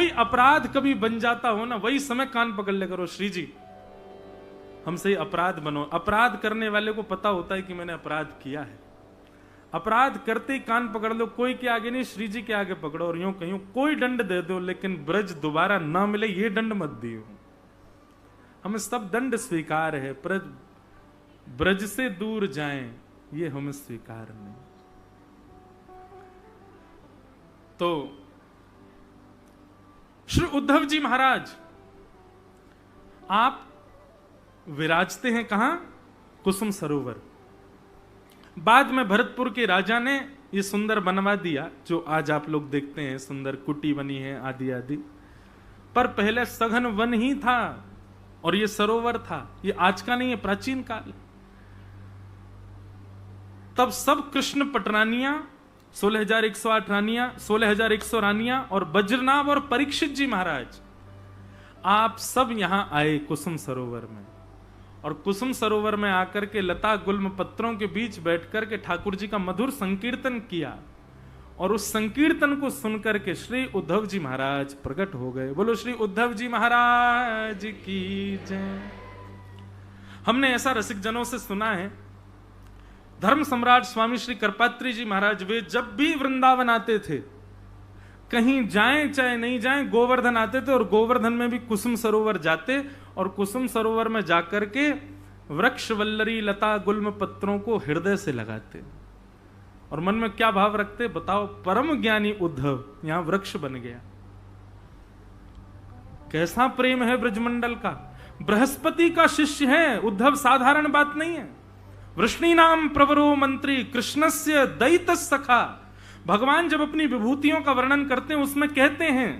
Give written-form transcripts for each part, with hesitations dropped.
कोई अपराध कभी बन जाता हो ना, वही समय कान पकड़ ले करो, श्री जी हमसे ही अपराध बनो। अपराध करने वाले को पता होता है कि मैंने अपराध किया है। अपराध करते ही कान पकड़ लो, कोई के आगे नहीं, श्री जी के आगे पकड़ो और यूं कहीं कोई दंड दे दो, लेकिन ब्रज दोबारा ना मिले ये दंड मत दियो। हमें सब दंड स्वीकार है, पर ब्रज से दूर जाएं ये हमें स्वीकार नहीं। तो श्री उद्धव जी महाराज आप विराजते हैं कहां? कुसुम सरोवर। बाद में भरतपुर के राजा ने ये सुंदर बनवा दिया, जो आज आप लोग देखते हैं, सुंदर कुटी बनी है आदि आदि। पर पहले सघन वन ही था और ये सरोवर था, ये आज का नहीं है, प्राचीन काल। तब सब कृष्ण पटरानियां, 16,108 रानियां, 16,100 रानियां और वज्रनाभ और परीक्षित जी महाराज, आप सब यहां आए कुसुम सरोवर में। और कुसुम सरोवर में आकर के लता गुल्म पत्रों के बीच बैठकर के ठाकुर जी का मधुर संकीर्तन किया। और उस संकीर्तन को सुनकर के श्री उद्धव जी महाराज प्रकट हो गए। बोलो श्री उद्धव जी महाराज की जय। हमने ऐसा रसिक जनों से सुना है, धर्म सम्राट स्वामी श्री करपात्री जी महाराज वे जब भी वृंदावन आते थे, कहीं जाएं चाहे नहीं जाएं, गोवर्धन आते थे और गोवर्धन में भी कुसुम सरोवर जाते और कुसुम सरोवर में जाकर के वृक्ष वल्लरी लता गुल्म पत्रों को हृदय से लगाते और मन में क्या भाव रखते बताओ? परम ज्ञानी उद्धव यहां वृक्ष बन गया। कैसा प्रेम है ब्रजमंडल का। बृहस्पति का शिष्य है उद्धव, साधारण बात नहीं है। वृष्णि नाम प्रवरो मंत्री कृष्णस्य दैत सखा। भगवान जब अपनी विभूतियों का वर्णन करते हैं उसमें कहते हैं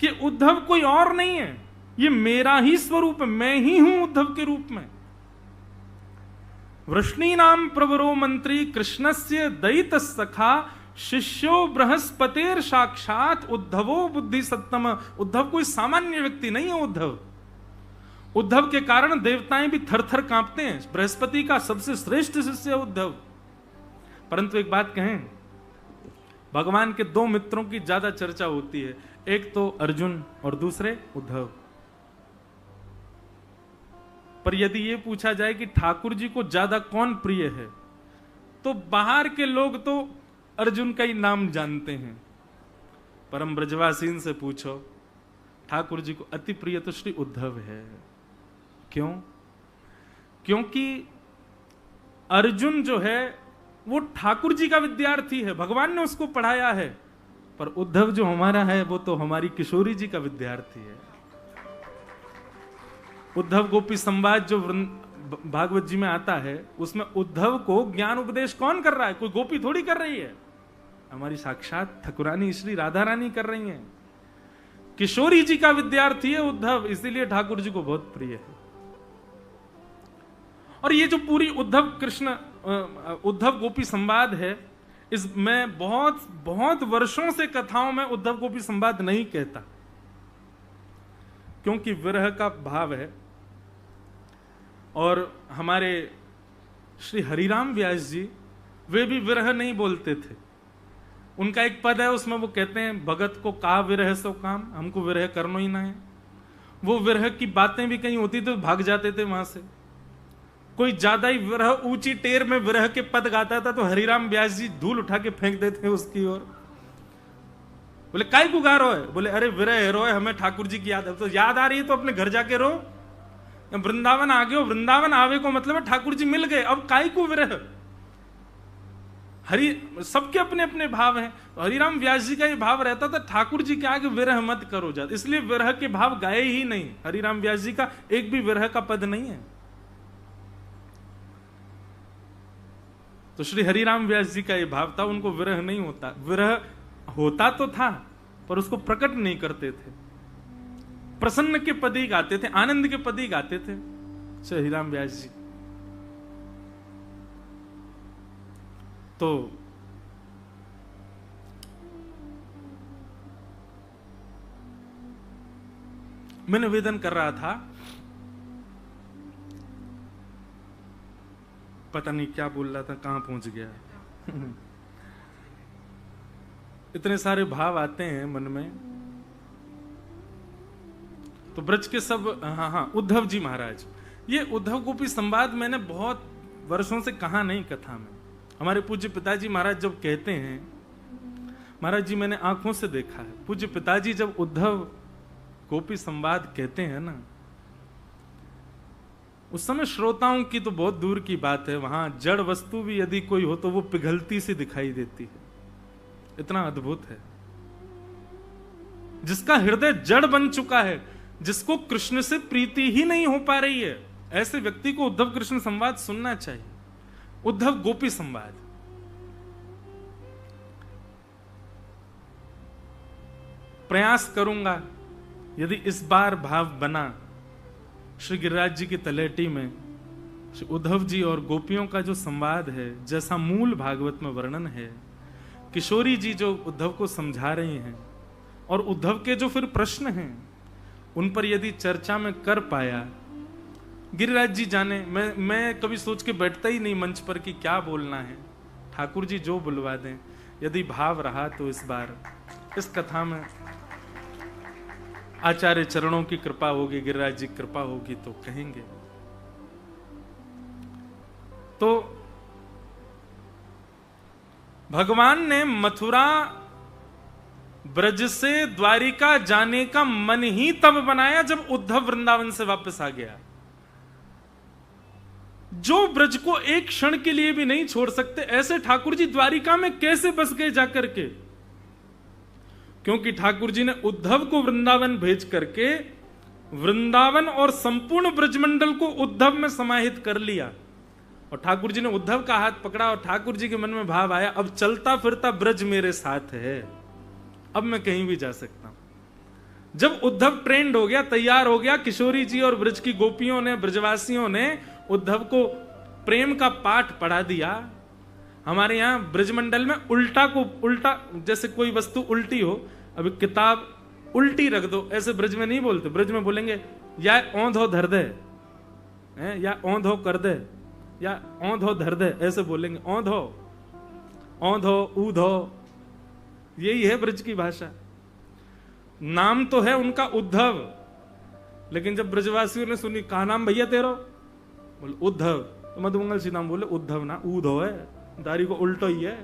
कि उद्धव कोई और नहीं है, ये मेरा ही स्वरूप है, मैं ही हूं उद्धव के रूप में। वृष्णि नाम प्रवरो मंत्री कृष्णस्य दैत सखा शिष्यो बृहस्पतिर साक्षात उद्धवो बुद्धि सत्तम। उद्धव कोई सामान्य व्यक्ति नहीं है। उद्धव के कारण देवताएं भी थर थर कांपते हैं। बृहस्पति का सबसे श्रेष्ठ शिष्य है उद्धव। परंतु एक बात कहें, भगवान के दो मित्रों की ज्यादा चर्चा होती है, एक तो अर्जुन और दूसरे उद्धव। पर यदि यह पूछा जाए कि ठाकुर जी को ज्यादा कौन प्रिय है, तो बाहर के लोग तो अर्जुन का ही नाम जानते हैं, परम ब्रजवासीन से पूछो ठाकुर जी को अति प्रिय तो श्री उद्धव है। क्यों? क्योंकि अर्जुन जो है वो ठाकुर जी का विद्यार्थी है, भगवान ने उसको पढ़ाया है। पर उद्धव जो हमारा है वो तो हमारी किशोरी जी का विद्यार्थी है। उद्धव गोपी संवाद जो भागवत जी में आता है, उसमें उद्धव को ज्ञान उपदेश कौन कर रहा है? कोई गोपी थोड़ी कर रही है, हमारी साक्षात ठाकुरानी श्री राधा रानी कर रही हैं। किशोरी जी का विद्यार्थी है उद्धव, इसीलिए ठाकुर जी को बहुत प्रिय है। और ये जो पूरी उद्धव गोपी संवाद है, इसमें बहुत बहुत वर्षों से कथाओं में उद्धव गोपी संवाद नहीं कहता, क्योंकि विरह का भाव है। और हमारे श्री हरिराम व्यास जी वे भी विरह नहीं बोलते थे। उनका एक पद है, उसमें वो कहते हैं भगत को का विरह सो काम, हमको विरह करना ही ना है। वो विरह की बातें भी कहीं होती तो भाग जाते थे वहां से। कोई ज्यादा ही विरह ऊंची टेर में विरह के पद गाता था तो हरिराम व्यास जी धूल उठा के फेंक देते उसकी ओर। बोले काय को गा रो है? बोले अरे विरह रो है, हमें ठाकुर जी की याद है। तो याद आ रही है तो अपने घर जाके रो। वृंदावन आ गए हो, वृंदावन आवे को मतलब है ठाकुर जी मिल गए, अब काय को विरह। सबके अपने अपने भाव हैं। तो हरिराम व्यास जी का ये भाव रहता था ठाकुर जी के आगे विरह मत करो जात, इसलिए विरह के भाव गाए ही नहीं। हरिराम व्यास जी का एक भी विरह का पद नहीं है। तो श्री हरिराम व्यास जी का ये भाव था, उनको विरह नहीं होता। विरह होता तो था पर उसको प्रकट नहीं करते थे। प्रसन्न के पद ही गाते थे, आनंद के पद ही गाते थे श्री हरिराम व्यास जी। तो मैं निवेदन कर रहा था, पता नहीं क्या बोल रहा था, कहां पहुंच गया। इतने सारे भाव आते हैं मन में। तो ब्रज के सब, हाँ, उद्धव जी महाराज, ये उद्धव गोपी संवाद मैंने बहुत वर्षों से कहा नहीं कथा में। हमारे पूज्य पिताजी महाराज जब कहते हैं, महाराज जी मैंने आंखों से देखा है, पूज्य पिताजी जब उद्धव गोपी संवाद कहते हैं ना, उस समय श्रोताओं की तो बहुत दूर की बात है, वहां जड़ वस्तु भी यदि कोई हो तो वो पिघलती सी दिखाई देती है, इतना अद्भुत है। जिसका हृदय जड़ बन चुका है, जिसको कृष्ण से प्रीति ही नहीं हो पा रही है, ऐसे व्यक्ति को उद्धव कृष्ण संवाद सुनना चाहिए। उद्धव गोपी संवाद, प्रयास करूंगा यदि इस बार भाव बना श्री गिरिराज जी की तलेटी में श्री उद्धव जी और गोपियों का जो संवाद है, जैसा मूल भागवत में वर्णन है, किशोरी जी जो उद्धव को समझा रही हैं और उद्धव के जो फिर प्रश्न हैं उन पर यदि चर्चा में कर पाया, गिरिराज जी जाने, मैं कभी सोच के बैठता ही नहीं मंच पर कि क्या बोलना है, ठाकुर जी जो बुलवा दें। यदि भाव रहा तो इस बार इस कथा में आचार्य चरणों की कृपा होगी, गिरिराज जी की कृपा होगी तो कहेंगे। तो भगवान ने मथुरा ब्रज से द्वारिका जाने का मन ही तब बनाया जब उद्धव वृंदावन से वापस आ गया। जो ब्रज को एक क्षण के लिए भी नहीं छोड़ सकते, ऐसे ठाकुर जी द्वारिका में कैसे बस गए जाकर के? क्योंकि ठाकुर जी ने उद्धव को वृंदावन भेज करके वृंदावन और संपूर्ण ब्रजमंडल को उद्धव में समाहित कर लिया। और ठाकुर जी ने उद्धव का हाथ पकड़ा और ठाकुर जी के मन में भाव आया, अब चलता फिरता ब्रज मेरे साथ है, अब मैं कहीं भी जा सकता हूं। जब उद्धव ट्रेंड हो गया, तैयार हो गया, किशोरी जी और ब्रज की गोपियों ने, ब्रजवासियों ने उद्धव को प्रेम का पाठ पढ़ा दिया। हमारे यहां ब्रजमंडल में उल्टा को उल्टा, जैसे कोई वस्तु उल्टी हो, अभी किताब उल्टी रख दो, ऐसे ब्रज में नहीं बोलते। ब्रज में बोलेंगे या औंधो धर दे, या औंधो कर दे, या औंधो धर दे, ऐसे बोलेंगे। औंधो, औंधो, ऊधो, यही है ब्रज की भाषा। नाम तो है उनका उद्धव, लेकिन जब ब्रजवासियों ने सुनी, कहा नाम भैया तेरा? बोले उद्धव। तो मधुमंगल सिंह नाम बोले उद्धव ना, ऊधो है, दारी को उल्टो ही है।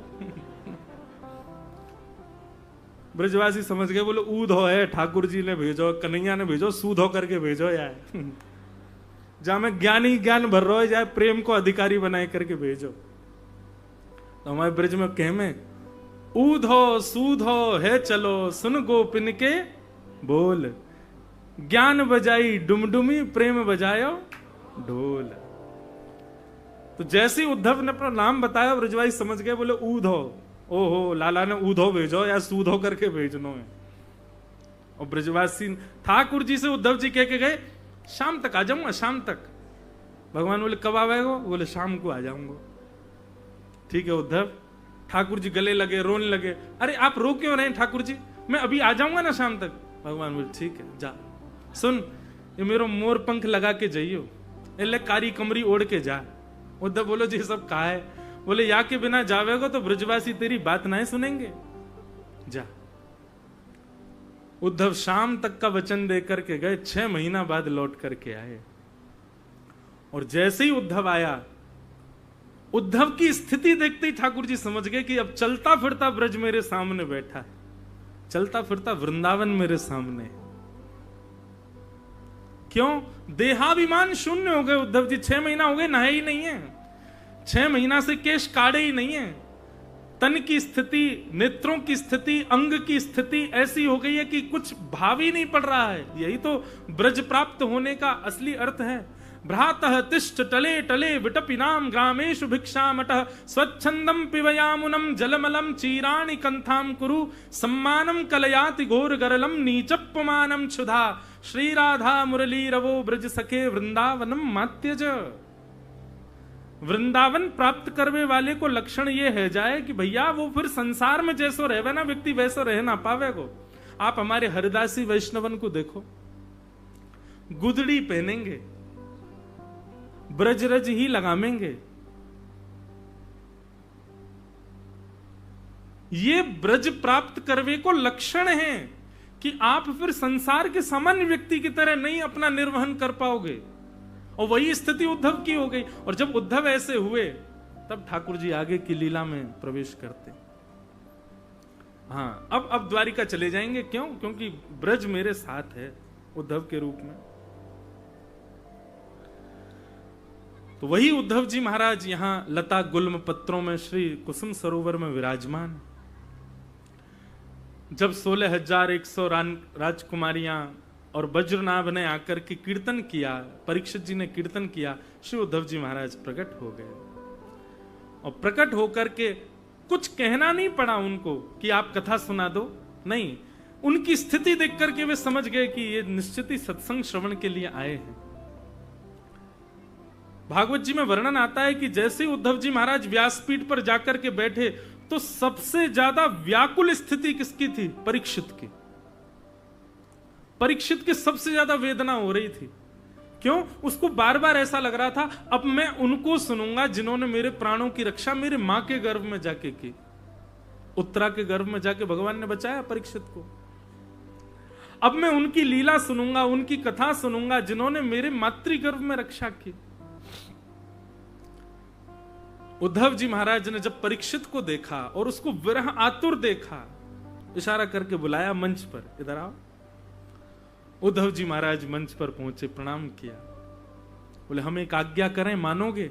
ब्रजवासी समझ गए, बोले ऊधो है, ठाकुर जी ने भेजो, कन्हैया ने भेजो, सूधो करके भेजो यार। जहां में ज्ञानी ज्ञान भर रहा है, जाए प्रेम को अधिकारी बनाए करके भेजो। तो हमारे ब्रज में कह में ऊधो सूधो है, चलो सुन गोपिन के बोल, ज्ञान बजाई डुमडुमी, प्रेम बजायो ढोल। तो जैसे ही उद्धव ने अपना नाम बताया, ब्रजवासी समझ गए, बोले ऊधो, ओहो लाला ने ऊधो भेजो या सूधो करके भेजनो है। और ब्रजवासी ठाकुर जी से उद्धव जी कह के गए, शाम तक आ जाऊंगा, शाम तक। भगवान बोले कब आवेगो? बोले शाम को आ जाऊंगा। ठीक है उद्धव। ठाकुर जी गले लगे, रोने लगे, अरे आप रो क्यों रहे ठाकुर जी, मैं अभी आ जाऊंगा ना शाम तक। भगवान बोले ठीक है जा, सुन ये मेरो मोर पंख लगा के जाइयो, एले कारी कमरी ओढ़ के जा। उद्धव बोलो जी सब कहा है? बोले या के बिना जावेगो तो ब्रजवासी तेरी बात नहीं सुनेंगे, जा। उद्धव शाम तक का वचन देकर के गए, 6 महीना बाद लौट करके आए। और जैसे ही उद्धव आया, उद्धव की स्थिति देखते ही ठाकुर जी समझ गए कि अब चलता फिरता ब्रज मेरे सामने बैठा है, चलता फिरता वृंदावन मेरे सामने। क्यों? देहाभिमान शून्य हो गए उद्धव जी। 6 महीना हो गए, नहाए ही नहीं है, 6 महीना से केश काढ़े ही नहीं है। तन की स्थिति, नेत्रों की स्थिति, अंग की स्थिति ऐसी हो गई है कि कुछ भाव ही नहीं पड़ रहा है। यही तो ब्रज प्राप्त होने का असली अर्थ है। भ्रातः तिष्ठ टले टले विटपिनाम ग्रामेषु भिक्षामटः स्वच्छंदम पिबयामुनम जलमलम चीराणि कंथाम कुरु सम्मानम कलयाति घोर गरलम नीचप्पमानम क्षुधा श्री राधा मुरली रवो ब्रज सखे वृंदावनम मात्यज। वृंदावन प्राप्त करने वाले को लक्षण ये है जाए कि भैया वो फिर संसार में जैसो रहे ना व्यक्ति वैसो रह ना पावे को। आप हमारे हरिदासी वैष्णवन को देखो, गुदड़ी पहनेंगे, ब्रजरज ही लगामेंगे। ये ब्रज प्राप्त करवे को लक्षण है कि आप फिर संसार के सामान्य व्यक्ति की तरह नहीं अपना निर्वहन कर पाओगे। और वही स्थिति उद्धव की हो गई। और जब उद्धव ऐसे हुए तब ठाकुर जी आगे की लीला में प्रवेश करते। हाँ, अब द्वारिका चले जाएंगे। क्यों? क्योंकि ब्रज मेरे साथ है उद्धव के रूप में। तो वही उद्धव जी महाराज यहां लता गुल्म पत्रों में श्री कुसुम सरोवर में विराजमान। जब 16,100 राजकुमारियां और वज्रनाभ ने आकर के कीर्तन किया, परीक्षित जी ने कीर्तन किया, श्री उद्धव जी महाराज प्रकट हो गए। और प्रकट होकर के कुछ कहना नहीं पड़ा उनको कि आप कथा सुना दो, नहीं, उनकी स्थिति देख करके वे समझ गए कि ये निश्चित ही सत्संग श्रवण के लिए आए हैं। भागवत जी में वर्णन आता है कि जैसे ही उद्धव जी महाराज व्यासपीठ पर जाकर के बैठे तो सबसे ज्यादा व्याकुल स्थिति किसकी थी? परीक्षित की। परीक्षित की सबसे ज्यादा वेदना हो रही थी। क्यों? उसको बार बार ऐसा लग रहा था, अब मैं उनको सुनूंगा जिन्होंने मेरे प्राणों की रक्षा मेरे मां के गर्भ में जाके की। उत्तरा के गर्भ में जाके भगवान ने बचाया परीक्षित को। अब मैं उनकी लीला सुनूंगा, उनकी कथा सुनूंगा जिन्होंने मेरे मातृगर्भ में रक्षा की। उद्धव जी महाराज ने जब परीक्षित को देखा और उसको विरह आतुर देखा, इशारा करके बुलाया मंच पर, इधर आओ। उद्धव जी महाराज मंच पर पहुंचे, प्रणाम किया, बोले हम एक आज्ञा करें, मानोगे?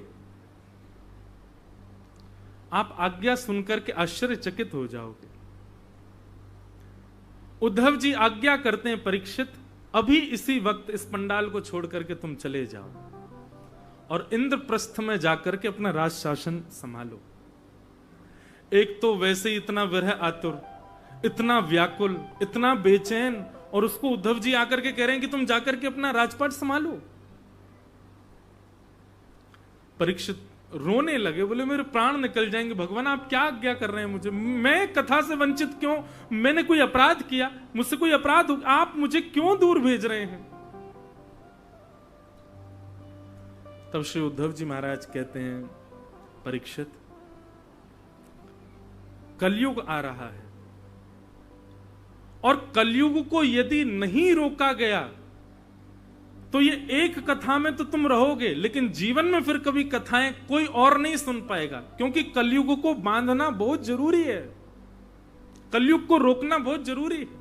आप आज्ञा सुनकर के आश्चर्यचकित हो जाओगे। उद्धव जी आज्ञा करते हैं, परीक्षित अभी इसी वक्त इस पंडाल को छोड़ करके तुम चले जाओ और इंद्रप्रस्थ में जाकर के अपना राज शासन संभालो। एक तो वैसे ही इतना विरह आतुर, इतना व्याकुल, इतना बेचैन, और उसको उद्धव जी आकर के कह रहे हैं कि तुम जाकर के अपना राजपाट संभालो। परीक्षित रोने लगे, बोले मेरे प्राण निकल जाएंगे, भगवान आप क्या आज्ञा कर रहे हैं मुझे? मैं कथा से वंचित क्यों? मैंने कोई अपराध किया? मुझसे कोई अपराध हो? आप मुझे क्यों दूर भेज रहे हैं? तब श्री उद्धव जी महाराज कहते हैं, परीक्षित कलयुग आ रहा है और कलयुग को यदि नहीं रोका गया तो ये एक कथा में तो तुम रहोगे, लेकिन जीवन में फिर कभी कथाएं कोई और नहीं सुन पाएगा, क्योंकि कलयुग को बांधना बहुत जरूरी है, कलयुग को रोकना बहुत जरूरी है।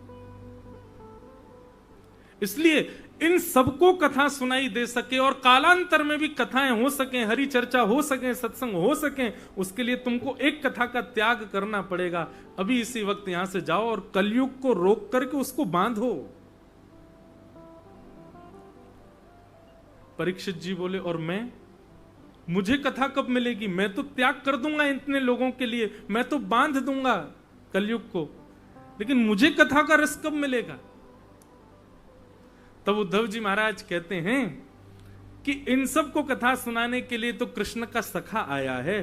इसलिए इन सबको कथा सुनाई दे सके और कालांतर में भी कथाएं हो सके, हरि चर्चा हो सके, सत्संग हो सके, उसके लिए तुमको एक कथा का त्याग करना पड़ेगा। अभी इसी वक्त यहां से जाओ और कलयुग को रोक करके उसको बांधो। परीक्षित जी बोले, और मुझे कथा कब मिलेगी? मैं तो त्याग कर दूंगा इतने लोगों के लिए, मैं तो बांध दूंगा कलयुग को, लेकिन मुझे कथा का रस कब मिलेगा? तब उद्धव जी महाराज कहते हैं कि इन सबको कथा सुनाने के लिए तो कृष्ण का सखा आया है,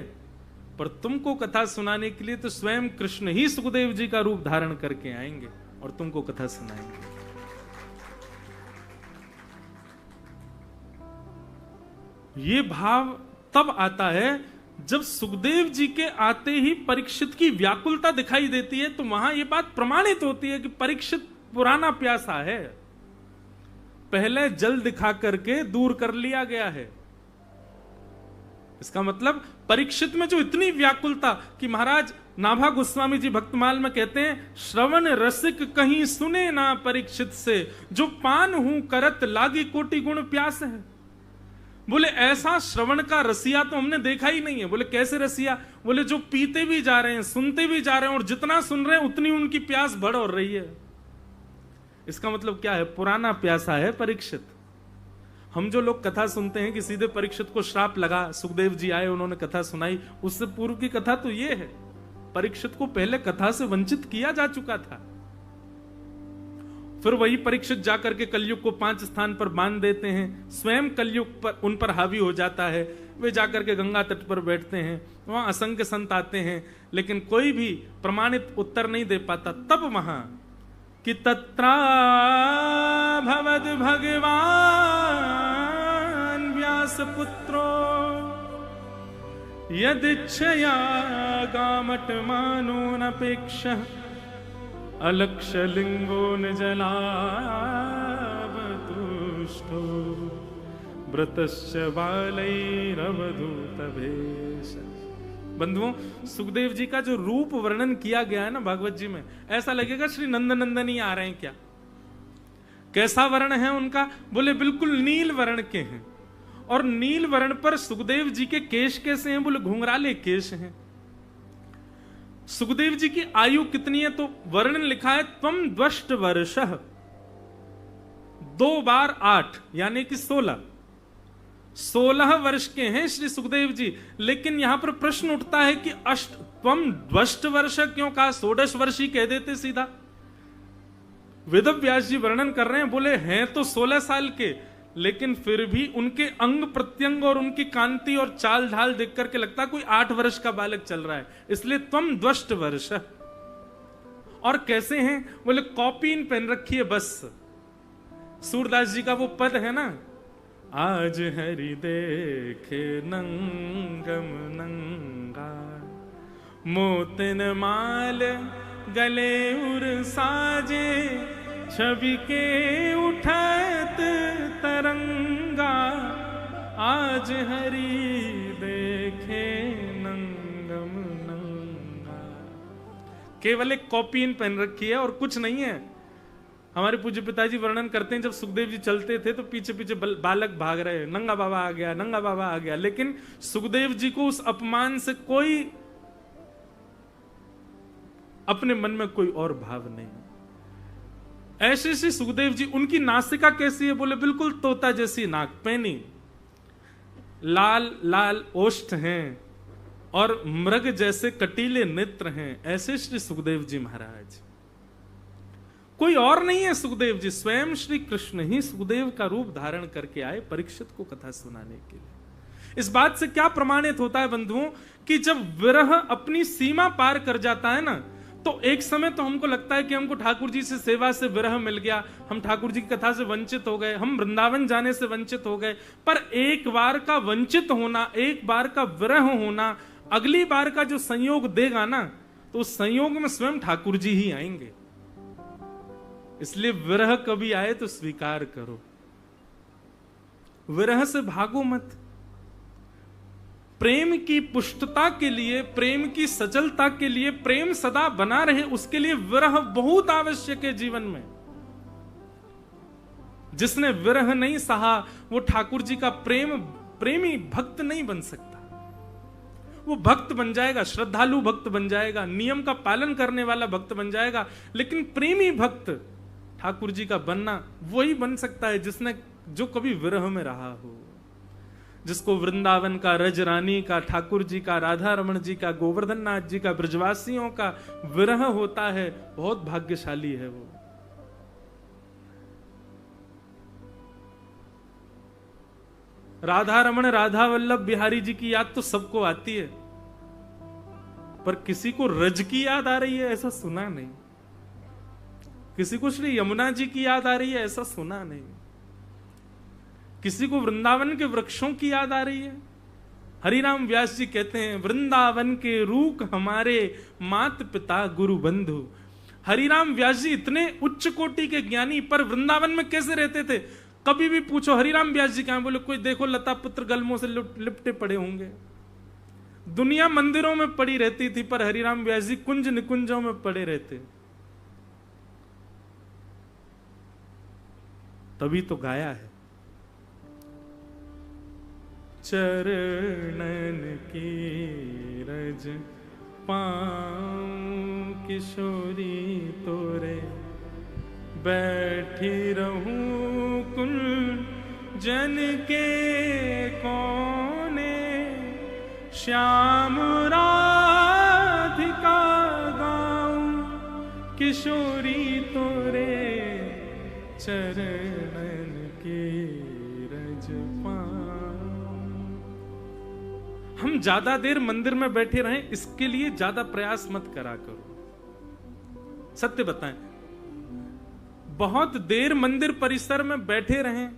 पर तुमको कथा सुनाने के लिए तो स्वयं कृष्ण ही सुखदेव जी का रूप धारण करके आएंगे और तुमको कथा सुनाएंगे। ये भाव तब आता है जब सुखदेव जी के आते ही परीक्षित की व्याकुलता दिखाई देती है, तो वहां यह बात प्रमाणित होती है कि परीक्षित पुराना प्यासा है, पहले जल दिखा करके दूर कर लिया गया है। इसका मतलब परीक्षित में जो इतनी व्याकुलता कि महाराज नाभा गोस्वामी जी भक्तमाल में कहते हैं, श्रवण रसिक कहीं सुने ना परीक्षित से, जो पान हूं करत लागी कोटि गुण प्यास है। बोले ऐसा श्रवण का रसिया तो हमने देखा ही नहीं है। बोले कैसे रसिया? बोले जो पीते भी जा रहे हैं, सुनते भी जा रहे हैं, और जितना सुन रहे हैं उतनी उनकी प्यास बढ़ और रही है। इसका मतलब क्या है? पुराना प्यासा है परीक्षित। हम जो लोग कथा सुनते हैं कि सीधे परीक्षित को श्राप लगा, सुखदेव जी आए उन्होंने कथा सुनाई, उससे पूर्व की कथा तो ये है, परीक्षित को पहले कथा से वंचित किया जा चुका था। फिर वही परीक्षित जाकर के कलयुग को 5 स्थान पर बांध देते हैं, स्वयं कलयुग पर उन पर हावी हो जाता है। वे जाकर के गंगा तट पर बैठते हैं, वहां असंख्य संत आते हैं, लेकिन कोई भी प्रमाणित उत्तर नहीं दे पाता। तब वहां कि तत्रा भवद भगवान व्यास पुत्रो यदिच्छया गामट मानो नपेक्ष अलक्ष्य लिंगो निजलावतुष्टो व्रतश्च बालैरवधूत भेष। बंधुओं, सुखदेव जी का जो रूप वर्णन किया गया है ना भागवत जी में, ऐसा लगेगा श्री नंदनंदन ही आ रहे हैं क्या। कैसा वर्ण है उनका? बोले बिल्कुल नील वर्ण के हैं। और नील वर्ण पर सुखदेव जी के केश कैसे हैं? बोले घुंघराले केश हैं। सुखदेव जी की आयु कितनी है? तो वर्णन लिखा है त्वम द्वष्ट वर्षः, 2 बार 8 यानी कि 16 वर्ष के हैं श्री सुखदेव जी। लेकिन यहां पर प्रश्न उठता है कि त्वम द्वष्ट वर्ष क्यों कहा? 16 वर्ष ही कह देते सीधा। वेद व्यास जी वर्णन कर रहे हैं, बोले हैं तो 16 साल के, लेकिन फिर भी उनके अंग प्रत्यंग और उनकी कांति और चाल ढाल देख करके लगता कोई 8 वर्ष का बालक चल रहा है, इसलिए त्वम द्वष्ट वर्ष। और कैसे हैं? बोले कॉपीन पहन रखी है बस। सूरदास जी का वो पद है ना, आज हरि देखे नंगम नंगा, मोतिन माल गले उर साजे, छवि के उठत तरंगा, आज हरि देखे नंगम नंगा। केवल एक कॉपीन पहन रखी है और कुछ नहीं है। हमारे पूज्य पिताजी वर्णन करते हैं, जब सुखदेव जी चलते थे तो पीछे पीछे बालक भाग रहे, नंगा बाबा आ गया, नंगा बाबा आ गया। लेकिन सुखदेव जी को उस अपमान से कोई अपने मन में कोई और भाव नहीं। ऐसे से सुखदेव जी, उनकी नासिका कैसी है? बोले बिल्कुल तोता जैसी नाक पैनी, लाल लाल ओष्ठ हैं और मृग जैसे कटीले नेत्र हैं। ऐसे श्री सुखदेव जी महाराज, कोई और नहीं है सुखदेव जी, स्वयं श्री कृष्ण ही सुखदेव का रूप धारण करके आए परीक्षित को कथा सुनाने के लिए। इस बात से क्या प्रमाणित होता है बंधुओं कि जब विरह अपनी सीमा पार कर जाता है ना, तो एक समय तो हमको लगता है कि हमको ठाकुर जी से सेवा से विरह मिल गया, हम ठाकुर जी की कथा से वंचित हो गए, हम वृंदावन जाने से वंचित हो गए। पर एक बार का वंचित होना, एक बार का विरह होना, अगली बार का जो संयोग देगा ना, तो उस संयोग में स्वयं ठाकुर जी ही आएंगे। इसलिए विरह कभी आए तो स्वीकार करो, विरह से भागो मत। प्रेम की पुष्टता के लिए, प्रेम की सचलता के लिए, प्रेम सदा बना रहे उसके लिए विरह बहुत आवश्यक है जीवन में। जिसने विरह नहीं सहा वो ठाकुर जी का प्रेमी भक्त नहीं बन सकता। वो भक्त बन जाएगा, श्रद्धालु भक्त बन जाएगा, नियम का पालन करने वाला भक्त बन जाएगा, लेकिन प्रेमी भक्त ठाकुर जी का बनना वही बन सकता है जिसने, जो कभी विरह में रहा हो, जिसको वृंदावन का, रजरानी का, ठाकुर जी का, राधा रमण जी का, गोवर्धन नाथ जी का, ब्रजवासियों का विरह होता है। बहुत भाग्यशाली है वो। राधा रमण, राधा वल्लभ बिहारी जी की याद तो सबको आती है, पर किसी को रज की याद आ रही है ऐसा सुना नहीं। किसी को श्री यमुना जी की याद आ रही है ऐसा सुना नहीं। किसी को वृंदावन के वृक्षों की याद आ रही है। हरिराम व्यास जी कहते हैं, वृंदावन के रूख हमारे मात पिता गुरु बंधु। हरिराम व्यास जी इतने उच्च कोटि के ज्ञानी, पर वृंदावन में कैसे रहते थे? कभी भी पूछो हरिराम व्यास जी कहां, बोले कोई देखो लता पुत्र गलमों से लिपटे पड़े होंगे। दुनिया मंदिरों में पड़ी रहती थी, पर हरिराम व्यास जी कुंज निकुंजों में पड़े रहते। तभी तो गाया है, चरणन की रज पाऊं किशोरी तोरे, बैठी रहूं कुल जन के कोने, श्याम राधिका गाऊं किशोरी तोरे, चरणन की रज हम ज्यादा देर मंदिर में बैठे रहें, इसके लिए ज्यादा प्रयास मत करा करो। सत्य बताएं, बहुत देर मंदिर परिसर में बैठे रहें,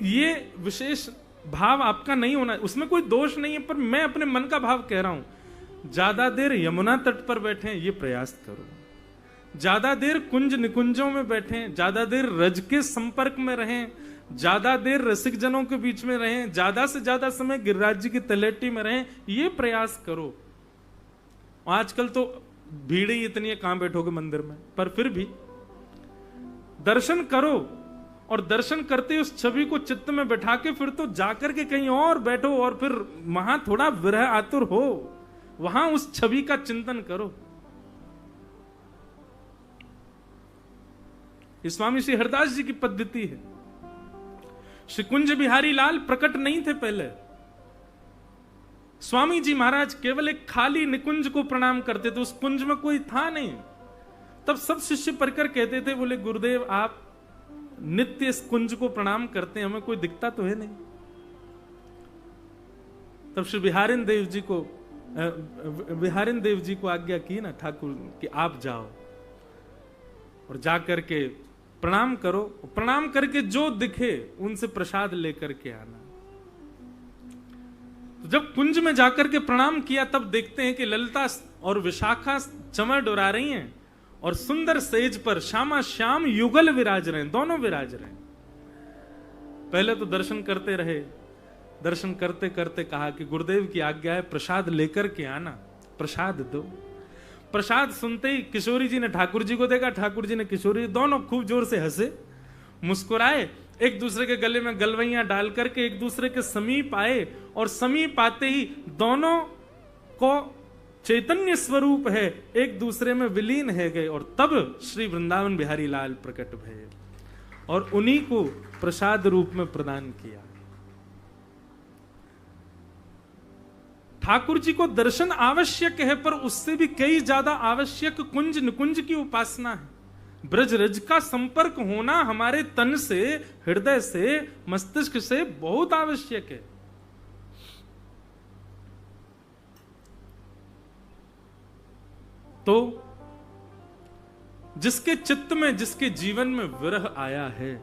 ये विशेष भाव आपका नहीं होना, उसमें कोई दोष नहीं है, पर मैं अपने मन का भाव कह रहा हूं। ज्यादा देर यमुना तट पर बैठे ये प्रयास करो। ज्यादा देर कुंज निकुंजों में बैठें, ज्यादा देर रज के संपर्क में रहें, ज्यादा देर रसिक जनों के बीच में रहें, ज्यादा से ज्यादा समय गिरिराज जी की तलेटी में रहें, ये प्रयास करो। आजकल तो भीड़ ही इतनी है, कहां बैठोगे मंदिर में, पर फिर भी दर्शन करो, और दर्शन करते उस छवि को चित्त में बैठा के फिर तो जाकर के कहीं और बैठो, और फिर वहां थोड़ा विरह आतुर हो, वहां उस छवि का चिंतन करो। स्वामी श्री हरदास जी की पद्धति है। श्री कुंज बिहारी लाल प्रकट नहीं थे पहले। स्वामी जी महाराज केवल एक खाली निकुंज को प्रणाम करते थे, उस कुंज में कोई था नहीं। तब सब शिष्य पढ़कर कहते थे, बोले गुरुदेव आप नित्य इस कुंज को प्रणाम करते हैं, हमें कोई दिखता तो है नहीं। तब श्री बिहारिन देव जी को आज्ञा की ना ठाकुर कि आप जाओ और जाकर के प्रणाम करो, प्रणाम करके जो दिखे उनसे प्रसाद लेकर के आना। तो जब कुंज में जाकर के प्रणाम किया, तब देखते हैं कि ललिता और विशाखा चमर डोरा रही हैं, और सुंदर सेज पर श्यामा श्याम युगल विराज रहे हैं, दोनों विराज रहे हैं। पहले तो दर्शन करते रहे, दर्शन करते करते कहा कि गुरुदेव की आज्ञा है प्रसाद लेकर के आना, प्रसाद दो। प्रसाद सुनते ही किशोरी जी ने ठाकुर जी को देखा, ठाकुर जी ने किशोरी, दोनों खूब जोर से हंसे, मुस्कुराए, एक दूसरे के गले में गलवैयां डाल करके एक दूसरे के समीप आए, और समीप आते ही दोनों को चैतन्य स्वरूप है एक दूसरे में विलीन है गए, और तब श्री वृंदावन बिहारी लाल प्रकट भये और उन्हीं को प्रसाद रूप में प्रदान किया। ठाकुर जी को दर्शन आवश्यक है, पर उससे भी कई ज्यादा आवश्यक कुंज निकुंज की उपासना है। ब्रज रज का संपर्क होना हमारे तन से, हृदय से, मस्तिष्क से बहुत आवश्यक है। तो जिसके चित्त में, जिसके जीवन में विरह आया है,